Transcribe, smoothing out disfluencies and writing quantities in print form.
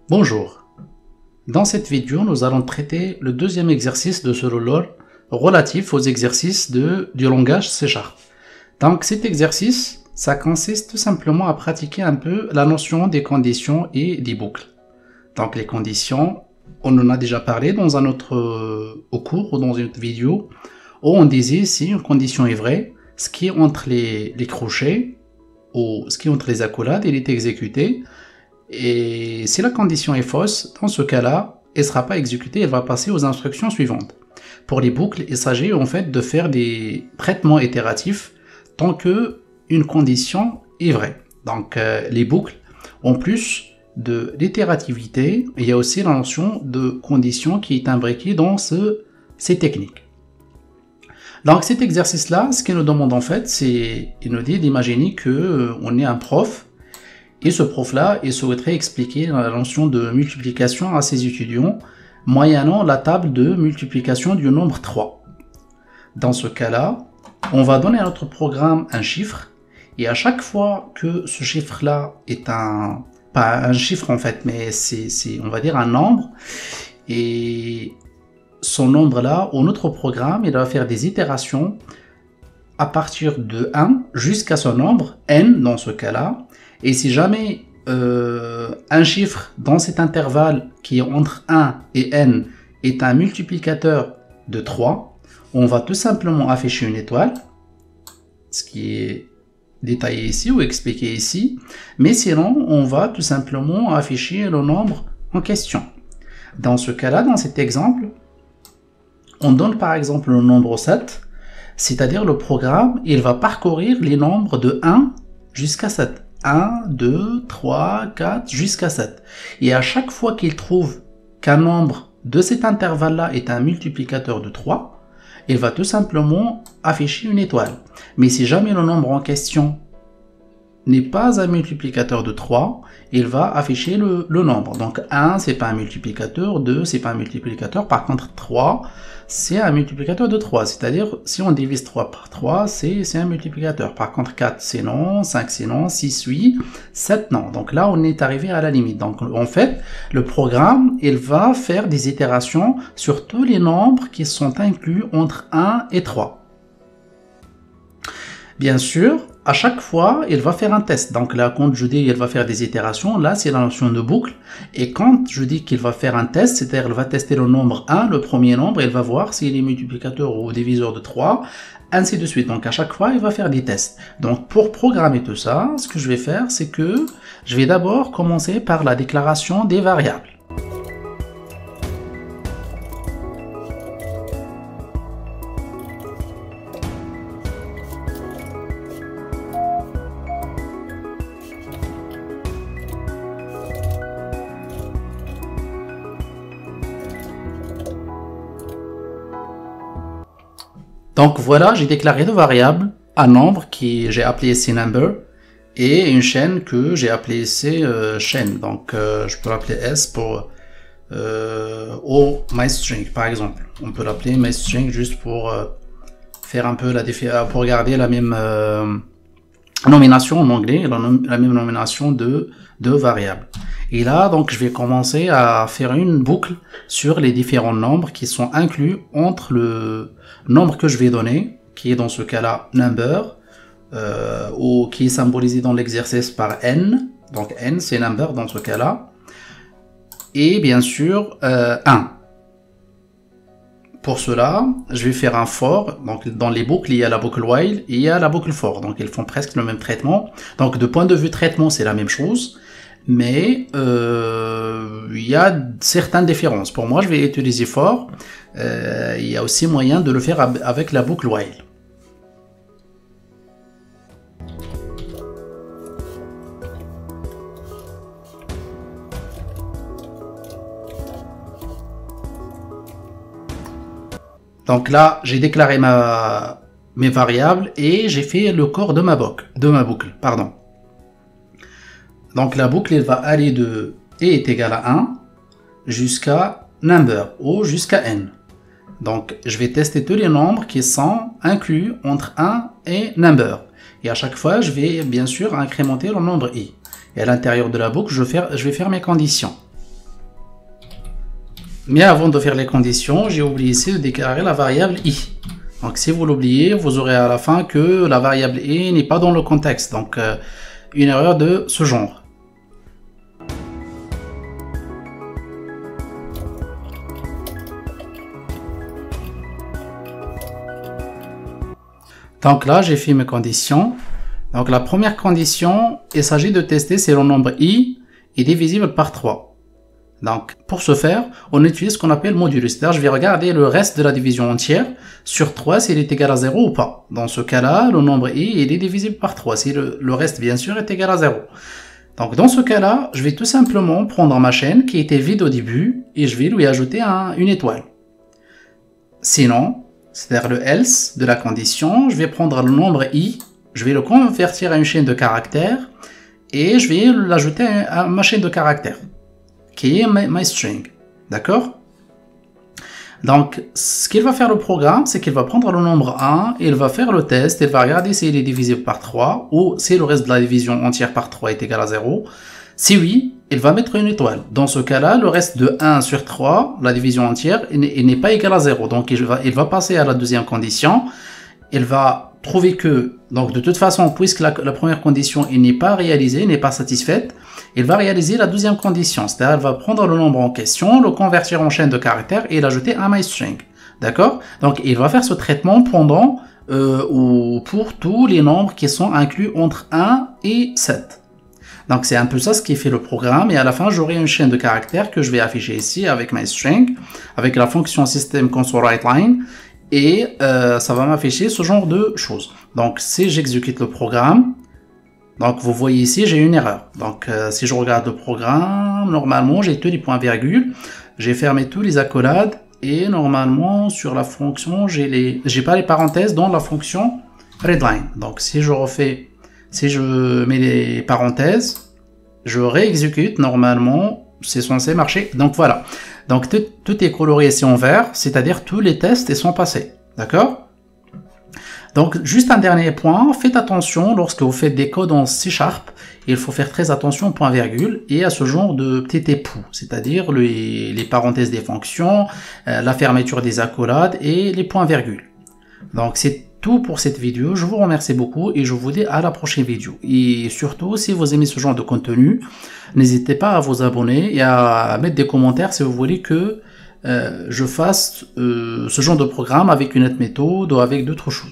Bonjour. Dans cette vidéo, nous allons traiter le deuxième exercice de ce LOL relatif aux exercices du langage C#. Donc cet exercice, ça consiste tout simplement à pratiquer un peu la notion des conditions et des boucles. Donc les conditions, on en a déjà parlé dans un autre cours ou dans une autre vidéo, où on disait si une condition est vraie, ce qui est entre les crochets ou ce qui est entre les accolades, il est exécuté. Et si la condition est fausse, dans ce cas-là, elle ne sera pas exécutée, elle va passer aux instructions suivantes. Pour les boucles, il s'agit en fait de faire des traitements itératifs tant que une condition est vraie. Donc les boucles, en plus de l'itérativité, il y a aussi la notion de condition qui est imbriquée dans ces techniques. Donc cet exercice-là, ce qu'il nous demande en fait, c'est, il nous dit d'imaginer qu'on est un prof, et ce prof-là, il souhaiterait expliquer la notion de multiplication à ses étudiants, moyennant la table de multiplication du nombre 3. Dans ce cas-là, on va donner à notre programme un chiffre, et à chaque fois que ce chiffre-là est pas un chiffre en fait, mais c'est on va dire un nombre, et ce nombre-là, au notre programme, il va faire des itérations à partir de 1 jusqu'à ce nombre, n dans ce cas-là. Et si jamais un chiffre dans cet intervalle qui est entre 1 et n est un multiplicateur de 3, on va tout simplement afficher une étoile, ce qui est détaillé ici ou expliqué ici, mais sinon on va tout simplement afficher le nombre en question. Dans ce cas-là, dans cet exemple, on donne par exemple le nombre 7, c'est-à-dire le programme, il va parcourir les nombres de 1 jusqu'à 7. 1, 2, 3, 4, jusqu'à 7. Et à chaque fois qu'il trouve qu'un nombre de cet intervalle-là est un multiplicateur de 3, il va tout simplement afficher une étoile. Mais si jamais le nombre en question n'est pas un multiplicateur de 3, il va afficher le nombre. Donc 1, c'est pas un multiplicateur, 2, c'est pas un multiplicateur, par contre 3, c'est un multiplicateur de 3, c'est-à-dire si on divise 3 par 3, c'est un multiplicateur. Par contre 4 c'est non, 5 c'est non, 6 oui, 7 non. Donc là on est arrivé à la limite. Donc en fait, le programme, il va faire des itérations sur tous les nombres qui sont inclus entre 1 et 3. Bien sûr, à chaque fois, il va faire un test. Donc là, quand je dis il va faire des itérations, là, c'est la notion de boucle. Et quand je dis qu'il va faire un test, c'est-à-dire il va tester le nombre 1, le premier nombre, et il va voir s'il est multiplicateur ou diviseur de 3, ainsi de suite. Donc à chaque fois, il va faire des tests. Donc pour programmer tout ça, ce que je vais faire, c'est que je vais d'abord commencer par la déclaration des variables. Donc voilà, j'ai déclaré deux variables, un nombre qui j'ai appelé ici number et une chaîne que j'ai appelée ici chaîne. Donc je peux l'appeler S pour ou myString par exemple. On peut l'appeler myString juste pour faire un peu pour garder la même nomination en anglais, la même nomination de variables. Et là, donc, je vais commencer à faire une boucle sur les différents nombres qui sont inclus entre le nombre que je vais donner, qui est dans ce cas-là number, ou qui est symbolisé dans l'exercice par n. Donc n, c'est number dans ce cas-là. Et bien sûr, 1. Pour cela, je vais faire un for. Donc dans les boucles, il y a la boucle while et il y a la boucle for. Donc ils font presque le même traitement. Donc de point de vue traitement, c'est la même chose. Mais il y a certaines différences. Pour moi, je vais utiliser for. Il y a aussi moyen de le faire avec la boucle while. Donc là, j'ai déclaré mes variables et j'ai fait le corps de ma boucle. Pardon. Donc la boucle, elle va aller de et est égal à 1 jusqu'à number ou jusqu'à n. Donc je vais tester tous les nombres qui sont inclus entre 1 et number. Et à chaque fois, je vais bien sûr incrémenter le nombre i. Et à l'intérieur de la boucle, je vais faire mes conditions. Mais avant de faire les conditions, j'ai oublié ici de déclarer la variable i. Donc si vous l'oubliez, vous aurez à la fin que la variable i n'est pas dans le contexte. Donc une erreur de ce genre. Donc là, j'ai fait mes conditions. Donc la première condition, il s'agit de tester si le nombre i est divisible par 3. Donc pour ce faire, on utilise ce qu'on appelle modulus. C'est-à-dire, je vais regarder le reste de la division entière sur 3 s'il est égal à 0 ou pas. Dans ce cas-là, le nombre i il est divisible par 3 si le reste bien sûr est égal à 0. Donc dans ce cas-là, je vais tout simplement prendre ma chaîne qui était vide au début et je vais lui ajouter une étoile. Sinon, c'est-à-dire le else de la condition, je vais prendre le nombre i, je vais le convertir à une chaîne de caractères et je vais l'ajouter à ma chaîne de caractères qui est myString. D'accord? Donc, ce qu'il va faire le programme, c'est qu'il va prendre le nombre 1, il va faire le test, il va regarder s'il est divisible par 3 ou si le reste de la division entière par 3 est égal à 0. Si oui, il va mettre une étoile. Dans ce cas-là, le reste de 1 sur 3, la division entière, il n'est pas égal à 0. Donc, il va passer à la deuxième condition. Il va trouver que, donc de toute façon, puisque la première condition n'est pas réalisée, n'est pas satisfaite, il va réaliser la deuxième condition. C'est-à-dire, il va prendre le nombre en question, le convertir en chaîne de caractères et l'ajouter à myString. D'accord? Donc, il va faire ce traitement pendant ou pour tous les nombres qui sont inclus entre 1 et 7. Donc, c'est un peu ça ce qui fait le programme. Et à la fin, j'aurai une chaîne de caractères que je vais afficher ici avec myString, avec la fonction system console_writeLine. Et ça va m'afficher ce genre de choses. Donc, si j'exécute le programme, donc vous voyez ici, j'ai une erreur. Donc, si je regarde le programme, normalement, j'ai tous les points-virgules. J'ai fermé tous les accolades. Et normalement, sur la fonction, j'ai pas les parenthèses dans la fonction readline. Donc, si je mets les parenthèses, je réexécute, normalement, c'est censé marcher. Donc, voilà. Donc, tout est coloré ici en vert, c'est-à-dire tous les tests ils sont passés. D'accord? Donc, juste un dernier point, faites attention lorsque vous faites des codes en C#, il faut faire très attention au point-virgule et à ce genre de petits époux, c'est-à-dire les parenthèses des fonctions, la fermeture des accolades et les points-virgules. Donc, c'est tout pour cette vidéo. Je vous remercie beaucoup et je vous dis à la prochaine vidéo. Et surtout, si vous aimez ce genre de contenu, n'hésitez pas à vous abonner et à mettre des commentaires si vous voulez que je fasse ce genre de programme avec une autre méthode ou avec d'autres choses.